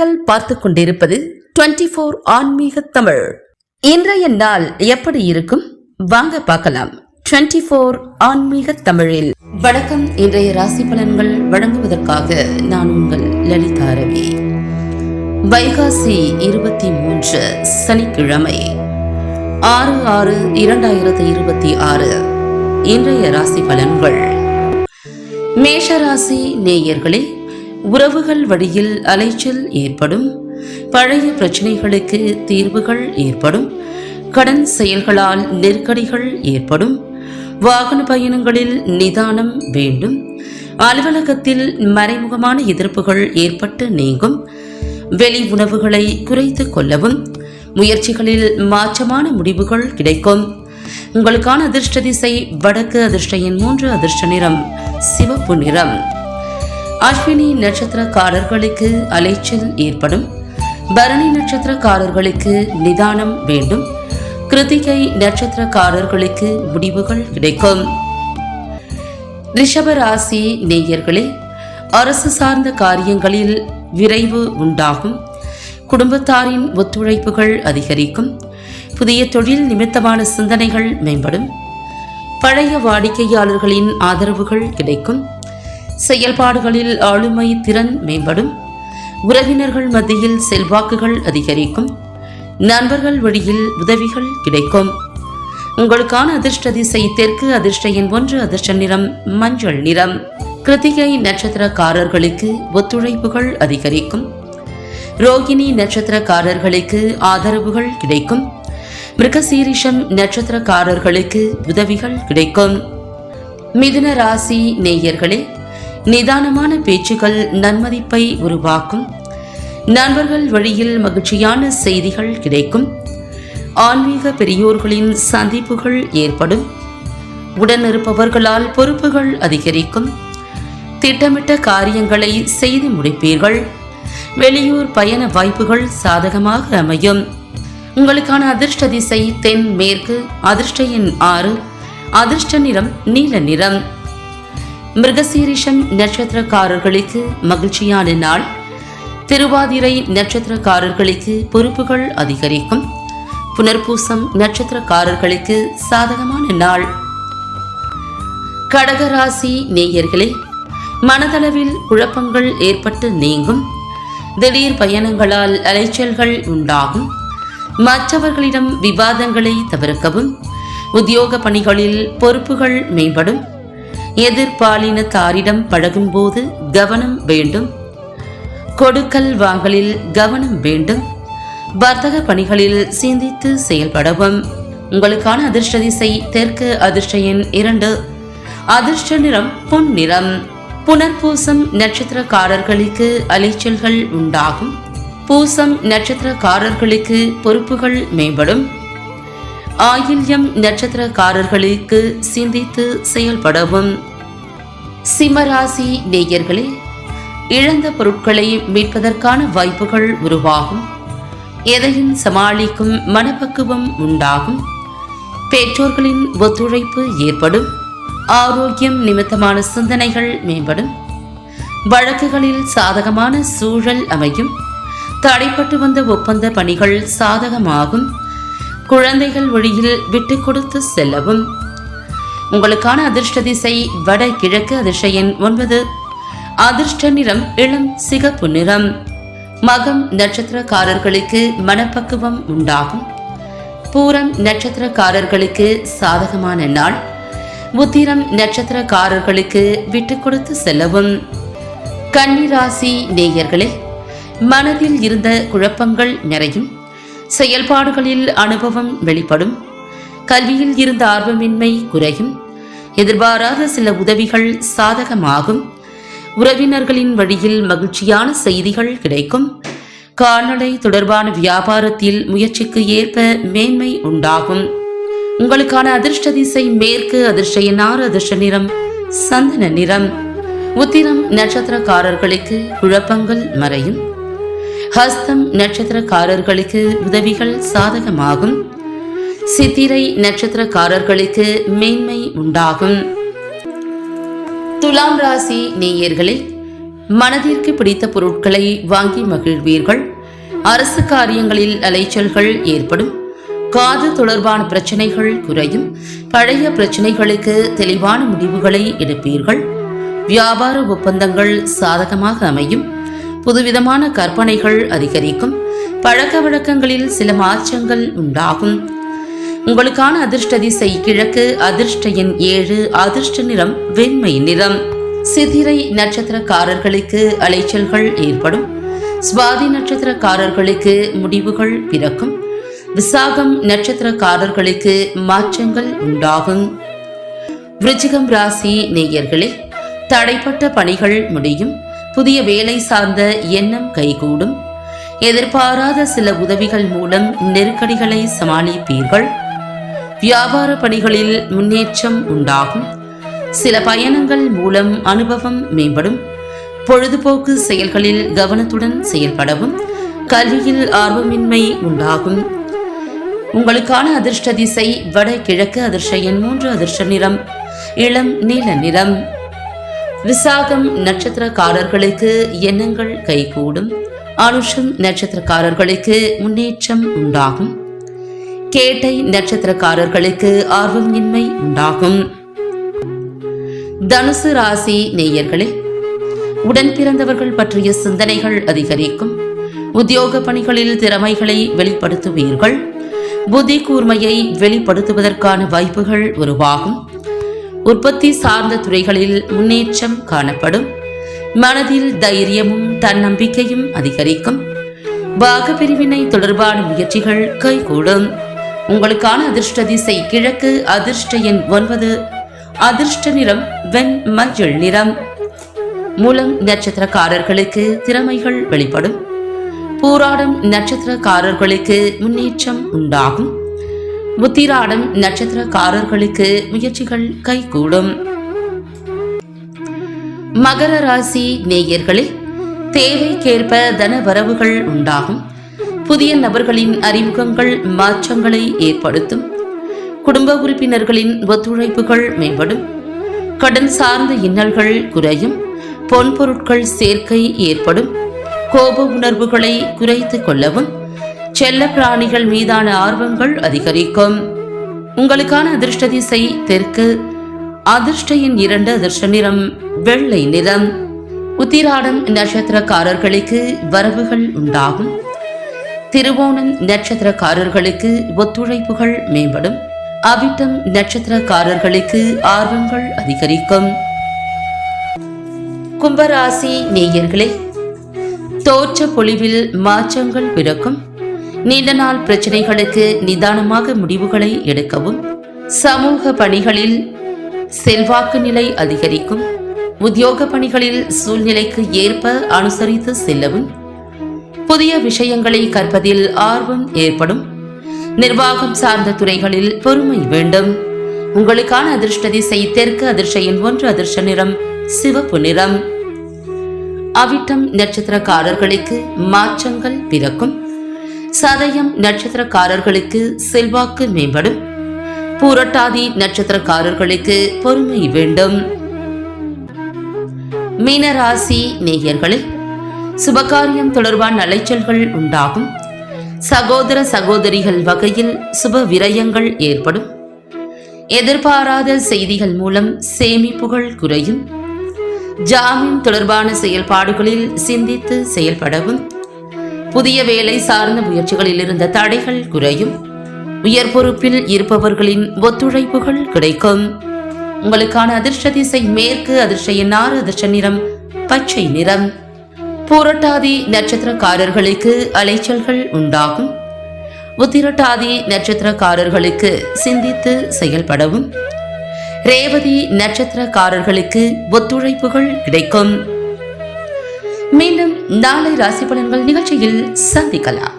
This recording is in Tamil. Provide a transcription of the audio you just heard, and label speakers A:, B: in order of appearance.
A: நீங்கள் பார்த்து கொண்டிருப்பது 24 ஆன்மீக தமிழ். இன்றைய நாள் எப்படி இருக்கும் வாங்க பார்க்கலாம். 24 ஆன்மீக தமிழில் வணக்கம். இன்றைய ராசி பலன்கள் வழங்குவதற்காக நான் உங்கள் லலிதா ரவி. வைகாசி 23 சனிக்கிழமை 6/6/2026 இன்றைய ராசி பலன்கள். மேஷராசி நேயர்களே, உறவுகள் வழியில் அலைச்சல் ஏற்படும். பழைய பிரச்சனைகளுக்கு தீர்வுகள் ஏற்படும். கடன் செயல்களால் நெருக்கடிகள் ஏற்படும். வாகன பயணங்களில் நிதானம் வேண்டும். அலுவலகத்தில் மறைமுகமான எதிர்ப்புகள் ஏற்பட்டு நீங்கும். வெளி உணவுகளை குறைத்து கொள்ளவும். முயற்சிகளில் மாற்றமான முடிவுகள் கிடைக்கும். உங்களுக்கான அதிர்ஷ்ட திசை வடக்கு. அதிர்ஷ்ட எண் 3. அதிர்ஷ்ட நிறம் சிவப்பு நிறம். அஸ்வினி நட்சத்திரக்காரர்களுக்கு அலைச்சல் ஏற்படும். பரணி நட்சத்திரக்காரர்களுக்கு நிதானம் வேண்டும். கிருத்திகை நட்சத்திரக்காரர்களுக்கு முடிவுகள் கிடைக்கும். ரிஷபராசி நேயர்களே, அரசு சார்ந்த காரியங்களில் விரைவு உண்டாகும். குடும்பத்தாரின் ஒத்துழைப்புகள் அதிகரிக்கும். புதிய தொழில் நிமித்தமான சிந்தனைகள் மேம்படும். பழைய வாடிக்கையாளர்களின் ஆதரவுகள் கிடைக்கும். செயல்பாடுகளில் ஆளுமை திறன் மேம்படும். உறவினர்கள் மத்தியில் செல்வாக்குகள் அதிகரிக்கும். நண்பர்கள் வழியில் உதவிகள் கிடைக்கும். உங்களுக்கான அதிர்ஷ்ட திசை தெற்கு. அதிர்ஷ்ட எண் 1. அதிர்ஷ்ட நிறம் மஞ்சள் நிறம். கிருத்திகை நட்சத்திரக்காரர்களுக்கு ஒத்துழைப்புகள் அதிகரிக்கும். ரோகிணி நட்சத்திரக்காரர்களுக்கு ஆதரவுகள் கிடைக்கும். மிருகசீரிஷம் நட்சத்திரக்காரர்களுக்கு உதவிகள் கிடைக்கும். மிதுன ராசி நேயர்களே, நிதானமான பேச்சுக்கள் நன்மதிப்பை உருவாக்கும். நண்பர்கள் வழியில் மகிழ்ச்சியான செய்திகள் கிடைக்கும். ஆன்மீக பெரியோர்களின் சந்திப்புகள் ஏற்படும். உடனிருப்பவர்களால் பொறுப்புகள் அதிகரிக்கும். திட்டமிட்ட காரியங்களை செய்து முடிப்பீர்கள். வெளியூர் பயண வாய்ப்புகள் சாதகமாக அமையும். உங்களுக்கான அதிர்ஷ்ட திசை தென் மேற்கு. அதிர்ஷ்ட எண் 6. அதிர்ஷ்ட நிறம் நீல நிறம். மிருகசீரிஷம் நட்சத்திரக்காரர்களுக்கு மகிழ்ச்சியான நாள். திருவாதிரை நட்சத்திரக்காரர்களுக்கு பொறுப்புகள் அதிகரிக்கும். புனர்பூசம் நட்சத்திரக்காரர்களுக்கு சாதகமான நாள். கடகராசி நேயர்களே, மனதளவில் குழப்பங்கள் ஏற்பட்டு நீங்கும். திடீர் பயணங்களால் அலைச்சல்கள் உண்டாகும். மற்றவர்களிடம் விவாதங்களை தவிர்க்கவும். உத்தியோக பணிகளில் பொறுப்புகள் மேம்படும். எதிர்பாலினத்தாரிடம் பழகும் போது கவனம் வேண்டும். கொடுக்கல் வாங்கலில் கவனம் வேண்டும். வர்த்தக பணிகளில் சிந்தித்து செயல்படவும். உங்களுக்கான அதிர்ஷ்ட திசை தெற்கு. அதிர்ஷ்ட எண் 2. அதிர்ஷ்ட நிறம் பொன் நிறம். புனர்பூசம் நட்சத்திரக்காரர்களுக்கு அலைச்சல்கள் உண்டாகும். பூசம் நட்சத்திரக்காரர்களுக்கு பொறுப்புகள் மேம்படும். ஆயில்யம் நட்சத்திரக்காரர்களுக்கு சிந்தித்து செயல்படவும். சிம்மராசி நேயர்களே, இழந்த பொருட்களை மீட்பதற்கான வாய்ப்புகள் உருவாகும். எதையும் சமாளிக்கும் மனப்பக்குவம் உண்டாகும். பெற்றோர்களின் ஒத்துழைப்பு ஏற்படும். ஆரோக்கியம் நிமித்தமான சிந்தனைகள் மேம்படும். வழக்குகளில் சாதகமான சூழல் அமையும். தடைப்பட்டு வந்த ஒப்பந்த பணிகள் சாதகமாகும். குழந்தைகள் வழியில் விட்டு கொடுத்து செல்லவும். உங்களுக்கான அதிர்ஷ்ட திசை வட கிழக்கு. அதிர்ஷ்ட எண் 9. அதிர்ஷ்ட நிறம் இளம் சிகப்பு நிறம். மகம் நட்சத்திரக்காரர்களுக்கு மனப்பக்குவம் உண்டாகும். பூரம் நட்சத்திரக்காரர்களுக்கு சாதகமான நாள். உத்திரம் நட்சத்திரக்காரர்களுக்கு விட்டு கொடுத்து செல்லவும். கன்னிராசி நேயர்களே, மனதில் இருந்த குழப்பங்கள் நிறையும். செயல்பாடுகளில் அனுபவம் வெளிப்படும். கல்வியில் இருந்த ஆர்வமின்மை குறையும். எதிர்பாராத சில உதவிகள் சாதகமாகும். உறவினர்களின் வழியில் மகிழ்ச்சியான செய்திகள் கிடைக்கும். கால்நடை தொடர்பான வியாபாரத்தில் முயற்சிக்கு ஏற்ப மேன்மை உண்டாகும். உங்களுக்கான அதிர்ஷ்ட திசை மேற்கு. அதிர்ஷ்ட எண் 6. அதிர்ஷ்ட நிறம் சந்தன நிறம். உத்திரம் நட்சத்திரக்காரர்களுக்கு குழப்பங்கள் மறையும். ஹஸ்தம் நட்சத்திரக்காரர்களுக்கு உதவிகள் சாதகமாகும். சித்திரை நட்சத்திரக்காரர்களுக்கு மேன்மை உண்டாகும். துலாம் ராசி நேயர்களே, மனதிற்கு பிடித்த பொருட்களை வாங்கி மகிழ்வீர்கள். அரசு காரியங்களில் அலைச்சல்கள் ஏற்படும். காது தொடர்பான பிரச்சனைகள் குறையும். பழைய பிரச்சனைகளுக்கு தெளிவான முடிவுகளை எடுப்பீர்கள். வியாபார ஒப்பந்தங்கள் சாதகமாக அமையும். புதுவிதமான கற்பனைகள் அதிகரிக்கும். பழக்க வழக்கங்களில் சில மாற்றங்கள் உண்டாகும். உங்களுக்கான அதிர்ஷ்ட திசை கிழக்கு. அதிர்ஷ்ட எண் 7. அதிர்ஷ்ட நிறம் வெண்மை நிறம். சித்திரை நட்சத்திரக்காரர்களுக்கு அலைச்சல்கள் ஏற்படும். சுவாதி நட்சத்திரக்காரர்களுக்கு முடிவுகள் பிறக்கும். விசாகம் நட்சத்திரக்காரர்களுக்கு மாற்றங்கள் உண்டாகும். விருச்சிகம் ராசி நேயர்களே, தடைப்பட்ட பணிகள் முடியும். புதிய வேலை சார்ந்த எண்ணம் கைகூடும். எதிர்பாராத சில உதவிகள் மூலம் நெருக்கடிகளை சமாளிப்பீர்கள். வியாபார பணிகளில் முன்னேற்றம் உண்டாகும். சில பயணங்கள் மூலம் அனுபவம் மேம்படும். பொழுதுபோக்கு செயல்களில் கவனத்துடன் செயல்படவும். கல்வியில் ஆர்வமின்மை உண்டாகும். உங்களுக்கான அதிர்ஷ்ட திசை வட கிழக்கு. அதிர்ஷ்ட எண் 3. அதிர்ஷ்ட நிறம் இளம் நீல நிறம். விசாகம் நட்சத்திரக்காரர்களுக்கு எண்ணங்கள் கைகூடும். அனுஷம் நட்சத்திரக்காரர்களுக்கு முன்னேற்றம் உண்டாகும். கேட்டை நட்சத்திரக்காரர்களுக்கு ஆர்வமின்மை உண்டாகும். தனுசு ராசி நேயர்களே, உடன் பிறந்தவர்கள் பற்றிய சிந்தனைகள் அதிகரிக்கும். உத்தியோக பணிகளில் திறமைகளை வெளிப்படுத்துவீர்கள். புத்தி கூர்மையை வெளிப்படுத்துவதற்கான வாய்ப்புகள் உருவாகும். உற்பத்தி சார்ந்த துறைகளில் முன்னேற்றம் காணப்படும். மனதில் தைரியமும் தன்னம்பிக்கையும் அதிகரிக்கும். பாக பிரிவினை தொடர்பான முயற்சிகள் கைகூடும். உங்களுக்கான அதிர்ஷ்ட திசை கிழக்கு. அதிர்ஷ்ட எண் 9. அதிர்ஷ்ட நிறம் வெண் மஞ்சள் நிறம். மூலம் நட்சத்திரக்காரர்களுக்கு திறமைகள் வெளிப்படும். பூராடம் நட்சத்திரக்காரர்களுக்கு முன்னேற்றம் உண்டாகும். உத்திராடம் நட்சத்திரக்காரர்களுக்கு முயற்சிகள் கைகூடும். மகர ராசி நேயர்களே, தேவைக்கேற்ப தன வரவுகள் உண்டாகும். புதிய நபர்களின் அறிமுகங்கள் மாற்றங்களை ஏற்படுத்தும். குடும்ப உறுப்பினர்களின் ஒத்துழைப்புகள் மேம்படும். கடன் சார்ந்த இன்னல்கள் குறையும். பொன் பொருட்கள் சேர்க்கை ஏற்படும். கோப உணர்வுகளை குறைத்துக் கொள்ளவும். செல்ல பிராணிகள் மீதான ஆர்வங்கள் அதிகரிக்கும். உங்களுக்கான அதிர்ஷ்ட திசை தெற்கு. அதிர்ஷ்ட எண் 2. அதிர்ஷ்ட நிறம் வெள்ளை நிறம். உத்திராடம் நட்சத்திரக்காரர்களுக்கு வரவுகள் உண்டாகும். திருவோணம் நட்சத்திரக்காரர்களுக்கு ஒத்துழைப்புகள் மேம்படும். அவிட்டம் நட்சத்திரக்காரர்களுக்கு ஆர்வங்கள் அதிகரிக்கும். கும்பராசி நேயர்களே, தோற்ற பொலிவில் மாற்றங்கள் பிறக்கும். நீண்ட நாள் பிரச்சனைகளுக்கு நிதானமாக முடிவுகளை எடுக்கவும். சமூக பணிகளில் செல்வாக்கு நிலை அதிகரிக்கும். உத்தியோக பணிகளில் சூழ்நிலைக்கு ஏற்ப அனுசரித்து செல்லவும். புதிய விஷயங்களை கற்பதில் ஆர்வம் ஏற்படும். நிர்வாகம் சார்ந்த துறைகளில் பொறுமை வேண்டும். உங்களுக்கான அதிர்ஷ்ட திசை தெற்கு. அதிர்ஷ்ட எண் 1. அதிர்ஷ்ட நிறம் சிவப்பு நிறம். அவிட்டம் நட்சத்திரக்காரர்களுக்கு மாற்றங்கள் பிறக்கும். சதயம் நட்சத்திரக்காரர்களுக்கு செல்வாக்கு மேம்படும். பூரட்டாதி நட்சத்திரக்காரர்களுக்கு பொறுமை வேண்டும். மீனராசி நேயர்களே, சுபகாரியம் தொடர்பான அலைச்சல்கள் உண்டாகும். சகோதர சகோதரிகள் வகையில் சுப விரயங்கள் ஏற்படும். எதிர்பாராத செய்திகள் மூலம் சேமிப்புகள் குறையும். ஜாமீன் தொடர்பான செயல்பாடுகளில் சிந்தித்து செயல்படவும். புதிய வேலை சார்ந்த முயற்சிகளில் இருந்த தடைகள் குறையும். உயர் பொறுப்பில் இருப்பவர்களின் ஒத்துழைப்புகள் கிடைக்கும். உங்களுக்கான அதிர்ஷ்ட திசை மேற்கு. அதிர்ஷ்ட எண் 6. அதிர்ஷ்ட நிறம் பச்சை நிறம். பூரட்டாதி நட்சத்திரக்காரர்களுக்கு அலைச்சல்கள் உண்டாகும். உத்திரட்டாதி நட்சத்திரக்காரர்களுக்கு சிந்தித்து செயல்படவும். ரேவதி நட்சத்திரக்காரர்களுக்கு ஒத்துழைப்புகள் கிடைக்கும். மீண்டும் நாளை ராசி பலன்கள் நிகழ்ச்சியில் சந்திக்கலாம்.